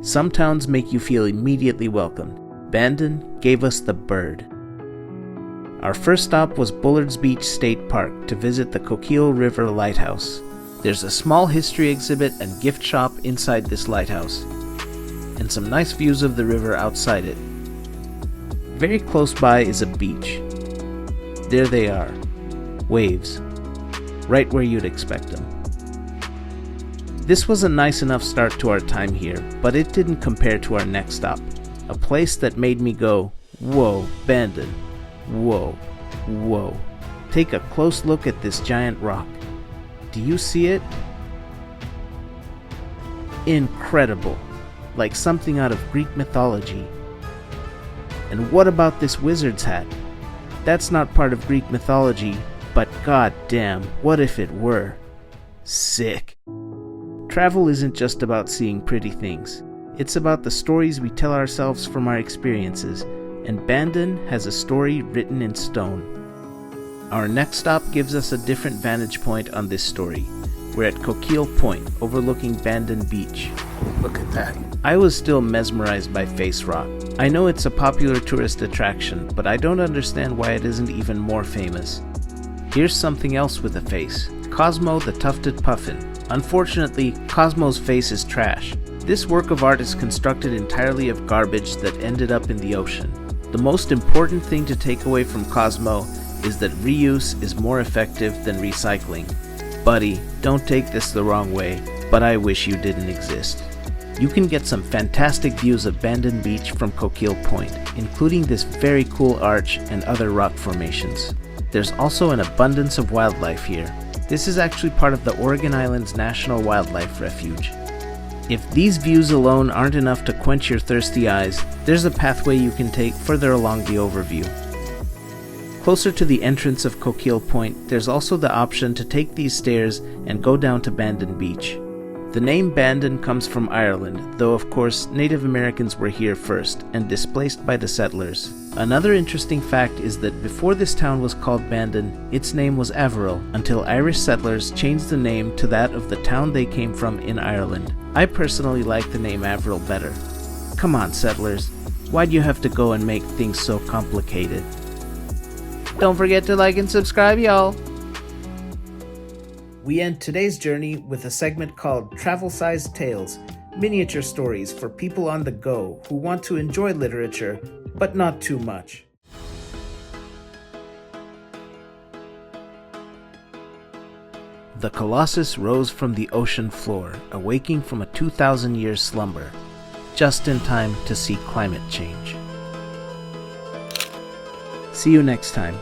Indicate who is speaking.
Speaker 1: Some towns make you feel immediately welcomed. Bandon gave us the bird. Our first stop was Bullards Beach State Park to visit the Coquille River Lighthouse. There's a small history exhibit and gift shop inside this lighthouse, and some nice views of the river outside it. Very close by is a beach. There they are, waves, right where you'd expect them. This was a nice enough start to our time here, but it didn't compare to our next stop, a place that made me go, whoa, Bandon, whoa, whoa. Take a close look at this giant rock. Do you see it? Incredible, like something out of Greek mythology. And what about this wizard's hat? That's not part of Greek mythology, but goddamn, what if it were? Sick. Travel isn't just about seeing pretty things. It's about the stories we tell ourselves from our experiences, and Bandon has a story written in stone. Our next stop gives us a different vantage point on this story. We're at Coquille Point, overlooking Bandon Beach.
Speaker 2: Look at that.
Speaker 1: I was still mesmerized by Face Rock. I know it's a popular tourist attraction, but I don't understand why it isn't even more famous. Here's something else with a face. Cosmo the Tufted Puffin. Unfortunately, Cosmo's face is trash. This work of art is constructed entirely of garbage that ended up in the ocean. The most important thing to take away from Cosmo is that reuse is more effective than recycling. Buddy, don't take this the wrong way, but I wish you didn't exist. You can get some fantastic views of Bandon Beach from Coquille Point, including this very cool arch and other rock formations. There's also an abundance of wildlife here. This is actually part of the Oregon Islands National Wildlife Refuge. If these views alone aren't enough to quench your thirsty eyes, there's a pathway you can take further along the overview. Closer to the entrance of Coquille Point, there's also the option to take these stairs and go down to Bandon Beach. The name Bandon comes from Ireland, though of course Native Americans were here first and displaced by the settlers. Another interesting fact is that before this town was called Bandon, its name was Averill, until Irish settlers changed the name to that of the town they came from in Ireland. I personally like the name Averill better. Come on, settlers, why'd you have to go and make things so complicated? Don't forget to like and subscribe, y'all! We end today's journey with a segment called Travel-Sized Tales, miniature stories for people on the go who want to enjoy literature, but not too much. The Colossus rose from the ocean floor, awaking from a 2,000-year slumber, just in time to see climate change. See you next time.